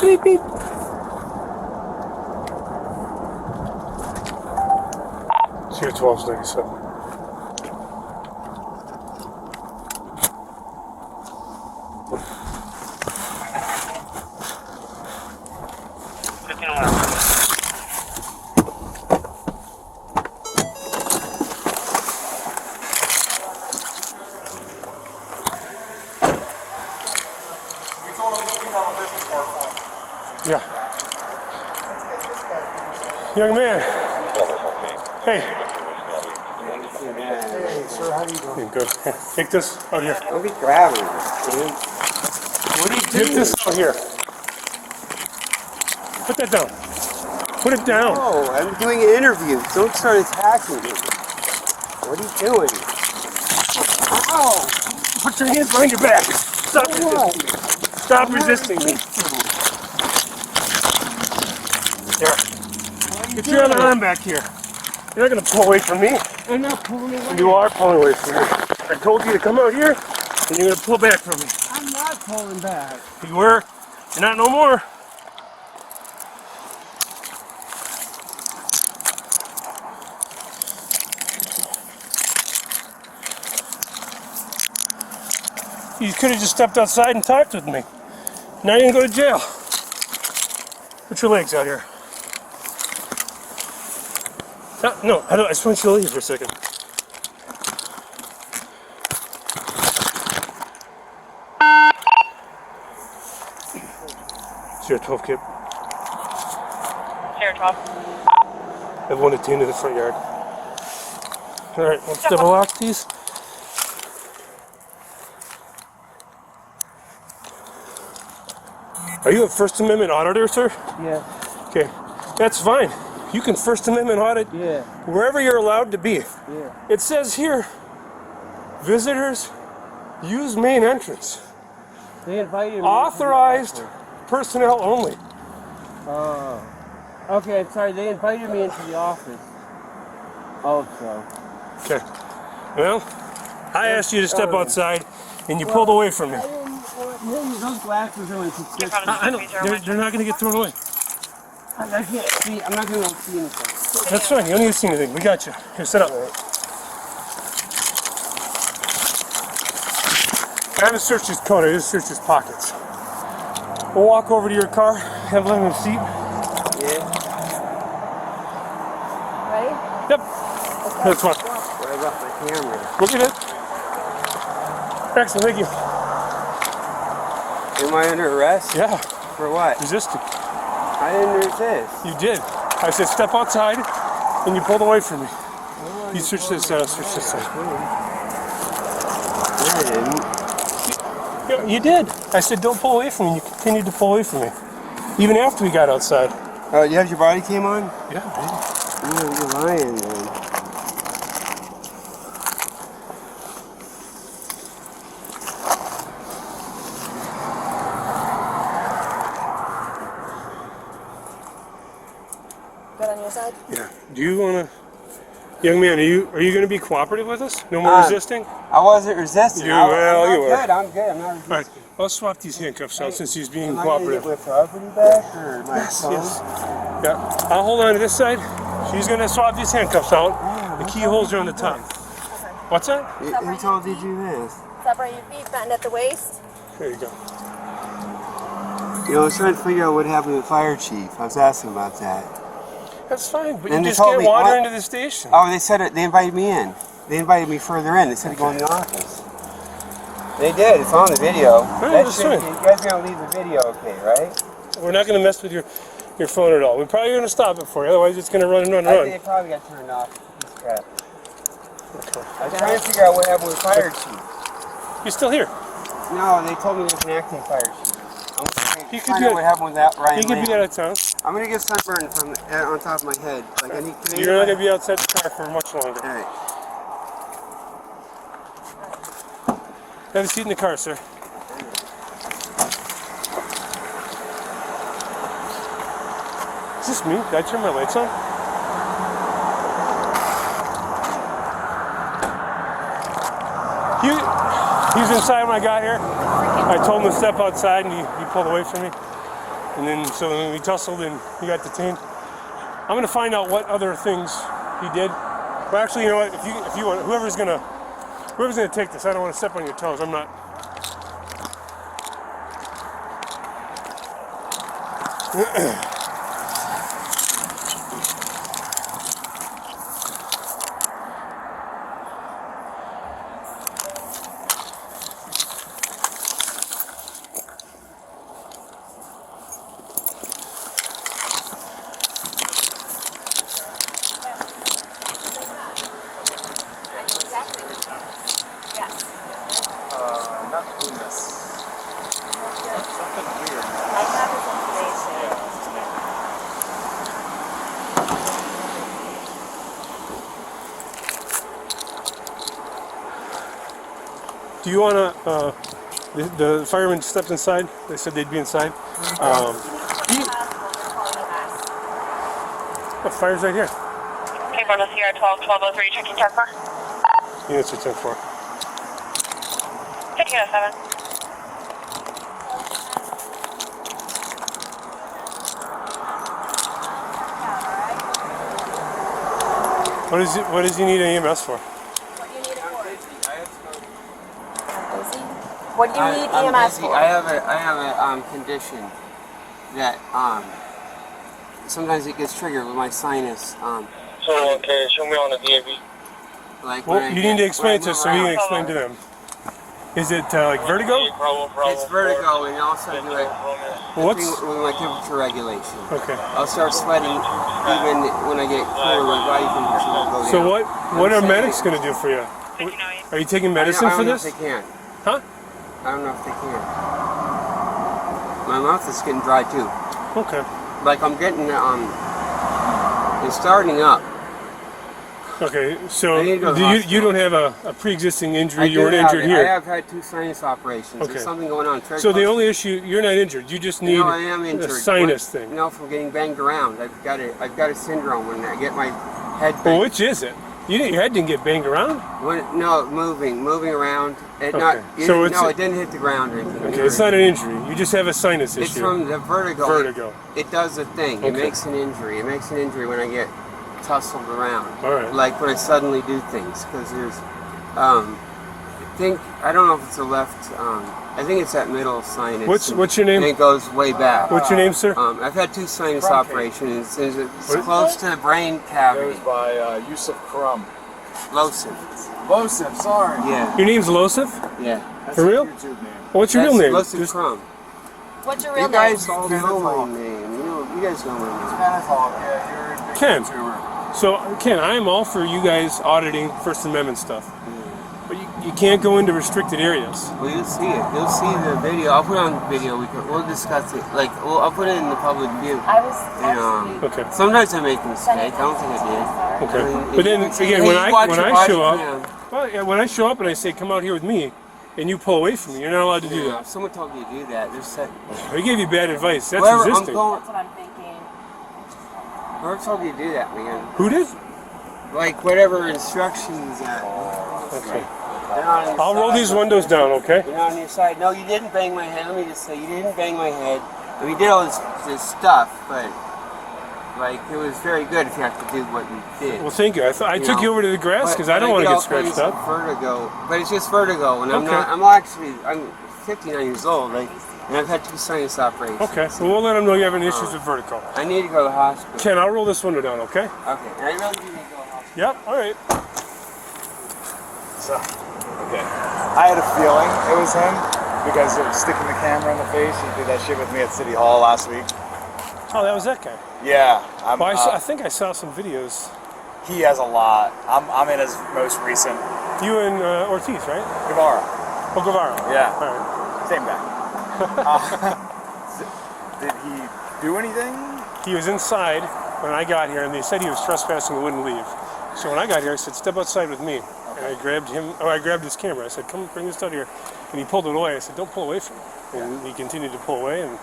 Beep, beep. Here, 1297. Yeah. Young man. Hey. Hey, sir, how you doing? Good. Take this out here. Don't be grabbing it. What are you doing? Get this out here. Put that down. Put it down. No, I'm doing an interview. Don't start attacking me. What are you doing? Ow! Put your hands behind your back. Stop resisting me. Stop resisting me. Here. Get your other arm back here. You're not going to pull away from me. I'm not pulling away. You are pulling away from me. I told you to come out here, and you're going to pull back from me. I'm not pulling back. You were. You're not no more. You could have just stepped outside and talked with me. Now you're going to go to jail. Put your legs out here. No, I just want you to leave for a second. Sierra 12 kid. Sierra 12. I have one detained in the front yard. Alright, let's double lock these. Are you a First Amendment auditor, sir? Yeah. Okay, that's fine. You can First Amendment audit wherever you're allowed to be. Yeah. It says here, visitors use main entrance. They invited me. Authorized personnel only. Oh. Okay, I'm sorry. They invited me into the office. Also. Okay. Well, I asked you to step outside, and you pulled away from me. Those glasses are like I know. They're not going to get thrown away. I can't see. I'm not going to see anything. That's fine. You don't need to see anything. We got you. Here, sit up. I haven't searched his coat. I just searched his pockets. We'll walk over to your car. Have him in a seat. Yeah. Ready? Yep. That's fine. But I got my camera. Look at it. Excellent. Thank you. Am I under arrest? Yeah. For what? Resisting. I didn't resist. You did. I said step outside, and you pulled away from me. You switched this side. Switch this side. I didn't. You did. I said don't pull away from me. You continued to pull away from me, even after we got outside. You have your body cam on? Yeah. You're lying, man. Good on your side? Yeah. Do you want to, young man? Are you going to be cooperative with us? No more resisting. I wasn't resisting. You I'm are. good. I'm good. I'm not resisting. All right. I'll swap these handcuffs out since he's being Am I gonna cooperative. get my property back or my phone? Yes. Yeah. I'll hold on to this side. She's going to swap these handcuffs out. The key holes are on the top. What's that? Who told you to do this? Separate your feet, bend at the waist. There you go. You know, I was trying to figure out what happened to the fire chief. I was asking about that. That's fine, but And you they just told can't me, wander what? into the station. Oh, they said it. They invited me in. They invited me further in. They said to go in the office. They did. It's on the video. That's fine. You guys are gonna leave the video, okay? Right? We're not going to mess with your phone at all. We're probably going to stop it for you, otherwise it's going to run and run and I run. think it probably got turned off. This crap. Okay. I was trying to figure out what happened with the fire chief. You're still here. No, they told me there's an acting fire chief. I'm trying He to could find be out what happened with that Ryan You could Lamb. be out of town. I'm gonna get sunburned from on top of my head. Like I need. You're not going to be outside the car for much longer. All right. Have a seat in the car, sir. Is this me? Did I turn my lights on? He was inside when I got here. I told him to step outside and he pulled away from me. And then, so then we tussled and he got detained. I'm gonna find out what other things he did. Well, actually, you know what? If you want, whoever's gonna take this, I don't want to step on your toes. I'm not. Not doing this. Something weird. I have his information. Do you wanna? The firemen stepped inside. They said they'd be inside. The fire's right here. Okay, Brother Sierra 1203, checking 10-4. Units are 10-4. 1507. What does he need an EMS for? What do you need it for? Busy? What do you need I'm EMS busy. for? I have a condition that sometimes it gets triggered with my sinus. Okay, show me on the DAV. Like Well, when I you get- need to explain it when I to us so we move can around. explain to them. Is it like vertigo? It's vertigo, and also do it What's with my temperature regulation. okay? I'll start sweating even when I get cooler. My body temperature will go down. So what are I'm medics saying- going to do for you? 1508. Are you taking I medicine don't for know this? if they can. Huh? I don't know if they can. My mouth is getting dry too. Okay. Like I'm getting it's starting up. Okay. So I need to go to the you hospital. don't have a pre-existing injury. I You weren't do have injured it. I here. have had 2 sinus operations. Okay. There's something going on. So the only issue, you're not injured. You just need No, I am injured. a sinus thing. No, from getting banged around. I've got a syndrome when I get my head banged. Well, which is it? Your head didn't get banged around. No, moving around. It Okay. So it's- it didn't hit the ground or anything. Okay, it's not an injury. You just have a sinus It's issue. from the vertigo. Vertigo. It does a thing. It Okay. makes an injury. It makes an injury when I get tussled around. All right. Like when I suddenly do things, because there's, I don't know if it's the left. I think it's that middle sinus. What's your name? And it goes way back. What's your name, sir? I've had 2 sinus Trunk operations. It's What? close to the brain It cavity. was by Yusuf Karam. Losif. Losif, sorry. Yeah. Your name's Losif? Yeah. That's For his real? YouTube name. What's your real name? Losif Just- Crumb. What's your You real name? guys all know my name. You guys know my name. Manitowoc, yeah, you're a big Ken. YouTuber. So, Ken, I am all for you guys auditing First Amendment stuff. But you can't go into restricted areas. Well, you'll see it. You'll see the video. I'll put it on video. We'll discuss it. I'll put it in the public view. I was And, actually. Okay. sometimes I make a mistake. I don't think I did. Okay. I mean, But then, if- again, if when you I watch show it, up, yeah. well, yeah, when I show up and I say, come out here with me, and you pull away from me, you're not allowed to do Yeah, that. if someone told you to do that, there's set. I gave you bad advice. That's Whoever, resisting. That's what I'm thinking. Whoever told you to do that, man. Who did? Like whatever instructions that. Okay. They're not on your I'll roll side. these windows down, okay? You're not on your side. No, you didn't bang my head. Let me just say, you didn't bang my head. And we did all this stuff, but like it was very good if you have to do what we did. Well, thank you. I took know, you over to the grass because I don't want to get scratched up. up. Vertigo, but it's just vertigo, and Okay. I'm 59 years old, and I've had 2 sinus operations. Okay, so we'll let them know you're having issues with vertigo. I need to go to the hospital. Ken, I'll roll this window down, okay? Okay, I really do need to go to the hospital. Yep, all right. So, okay. I had a feeling it was him because of sticking the camera in the face. He did that shit with me at City Hall last week. Oh, that was that guy. Yeah. Well, I think I saw some videos. He has a lot. I'm in his most recent. You and Ortiz, right? Guevara. Oh, Guevara. Yeah. All right. Same guy. Did he do anything? He was inside when I got here, and they said he was trespassing and wouldn't leave. So when I got here, I said, step outside with me. And I grabbed I grabbed his camera. I said, come bring this out here. And he pulled it away. I said, don't pull away from me. And he continued to pull away, and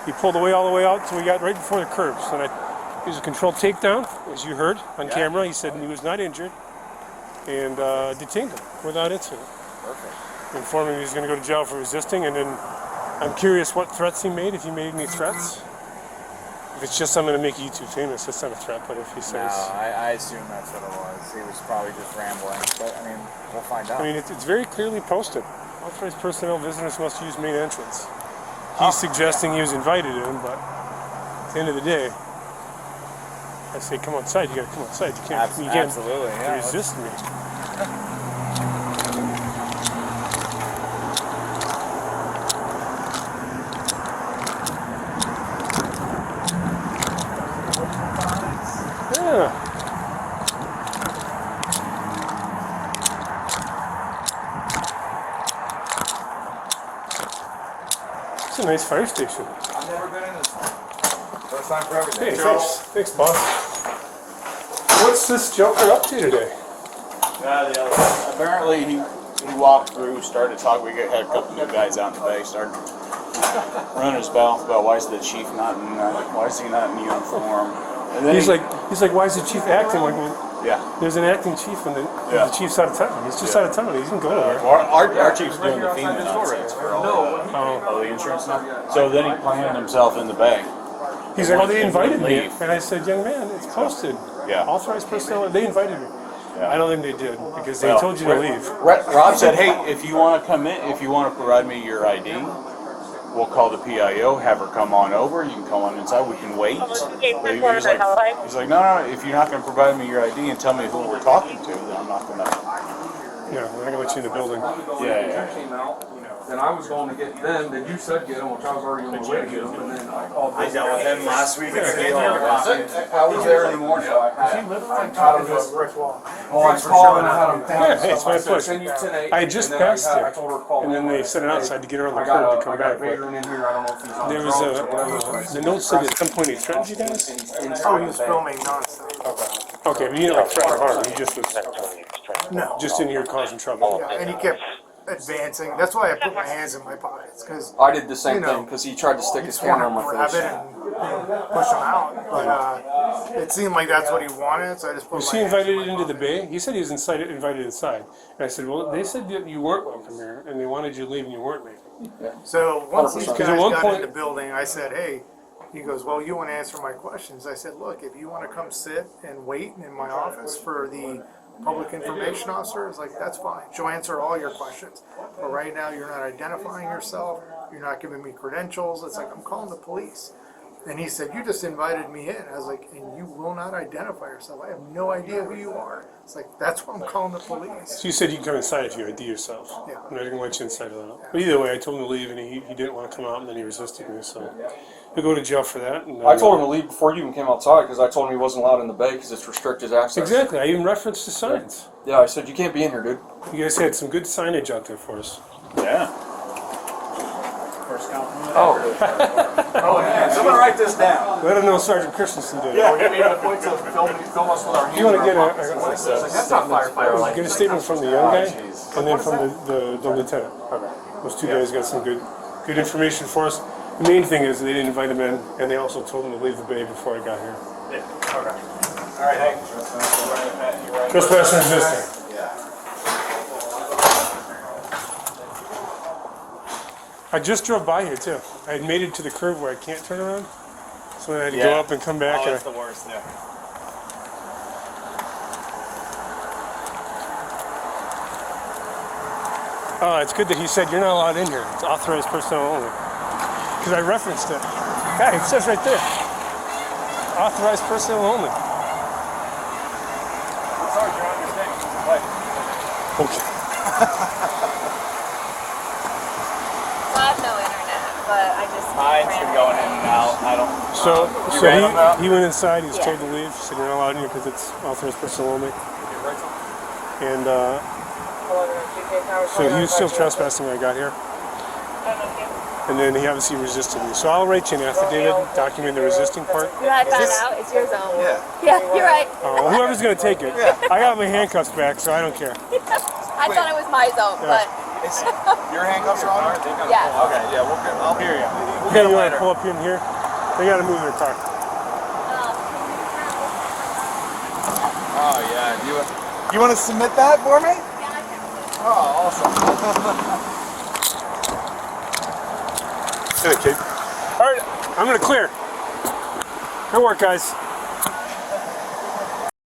he pulled away all the way out until we got right before the curbs. And it was a controlled takedown, as you heard on camera. He said he was not injured, and detained him without incident. Perfect. Informing him he was going to go to jail for resisting, and then I'm curious what threats he made, if he made any threats. If it's just I'm going to make YouTube famous, that's not a threat, but if he No, says... I assume that's what it was. He was probably just rambling, but I mean, we'll find out. I mean, it's very clearly posted. Authorized personnel visitors must use main entrance. He's suggesting he was invited in, but at the end of the day, I say come outside, you gotta come outside. You can't Absolutely, yeah. resist me. Yeah. It's a nice fire station. I've never been in this one. First time for everything. Hey, thanks. Thanks, boss. What's this joker up to today? Apparently he walked through, started talking. We had a couple new guys out in the bay, started running his mouth about why is the chief not in, why is he not in uniform? And then He's like, why is the chief acting like? Well, yeah. there's an acting chief, and the chief's out of town. He's just out of town. He doesn't go nowhere. Our chief's doing the FEMA nonsense for all the insurance stuff. So then he planted himself in the bay. He's like, well, they invited me, Leave. and I said, young man, it's posted. Yeah. Authorized personnel. They invited me. Yeah. I don't think they did because they Well, told you to leave. Rob said, hey, if you want to come in, if you want to provide me your ID, we'll call the PIO, have her come on over. You can come on inside. We can wait. He's like, no, if you're not going to provide me your ID and tell me who we're talking to, then I'm not going to. Yeah, we're not gonna let you in the building. Yeah. Came out, then I was going to get them, then you said get them, which I was already on the way to get them, and then I called. I dealt with him last week. I was there in the morning. I taught him this brick wall. Oh, I called and had him. Yeah, hey, it's my pleasure. Send you 10-8, I just and then passed I it, told her to call and then him. they sent it outside to get her on the I curb to got come back. But Vader in here, I don't know if he's on there was drugs or whatever. the note said at some point he threatened you guys. Oh, he was filming nonstop. Okay, but you didn't like threaten harm. He just was No. just in here causing trouble. Yeah, and he kept advancing. That's why I put my hands in my pockets, because I did the same You know, thing because he tried to stick you his just want camera to on my grab face. it and push him out. But it seemed like that's what he wanted, so I just put Was my he hands in invited my into the pocket. bay? He said he was invited inside. And I said, well, they said that you weren't welcome here, and they wanted you to leave, and you weren't leaving. So once these 100%. guys at one got point- in the building, I said, hey, he goes, well, you want to answer my questions? I said, look, if you want to come sit and wait in my office for the public information officer, it's like, that's fine. She'll answer all your questions. But right now, you're not identifying yourself. You're not giving me credentials. It's like, I'm calling the police. And he said, you just invited me in. I was like, and you will not identify yourself. I have no idea who you are. It's like, that's why I'm calling the police. So you said you can come inside if you ID yourself. Yeah. And I didn't let you inside of that. But either way, I told him to leave, and he didn't want to come out, and then he resisted me. So he'll go to jail for that. And, I told him to leave before you even came outside because I told him he wasn't allowed in the bay because it's restricted access. Exactly. I even referenced the signs. Yeah, I said you can't be in here, dude. You guys had some good signage out there for us. Yeah. First compliment. Oh, yeah. Someone write this down. Let him know Sergeant Christensen did. we're getting to the point to film us with our hands. You want to get That's not firefighter. get a statement from the young guy, and then from the lieutenant. Those two guys got some good information for us. The main thing is they didn't invite him in, and they also told him to leave the bay before I got here. Yeah. Okay. All right. Hey. Trespass and resisting. I just drove by here too. I had made it to the curb where I can't turn around, so I had to go Yeah. up and come back. Oh, And it's the worst. Yeah. it's good that he said you're not allowed in here. It's authorized personnel only. Because I referenced it. Yeah, it says right there. Authorized personnel only. I'm sorry, you're understanding. Like, Okay. I have no internet, but I just. mine's been going in and out. I don't. So, You ran them out? he went inside. He was Yeah. told to leave. He said you're not allowed in here because it's authorized personnel only. And so he was still trespassing when I got here. And then he obviously resisted me. So I'll write you an affidavit documenting the resisting part. You had found out it's your zone. Yeah. Yeah, you're right. Whoever's going to take it. I got my handcuffs back, so I don't care. I thought it was my zone, but Is your handcuffs are on? yeah. Okay. Yeah. We'll get. I'll hear you. We'll Okay, get them you want to later. pull up in here? They got to move their car. Oh yeah. You want to submit that for me? Oh, awesome. Hey, kid. All right, I'm gonna clear. Good work, guys.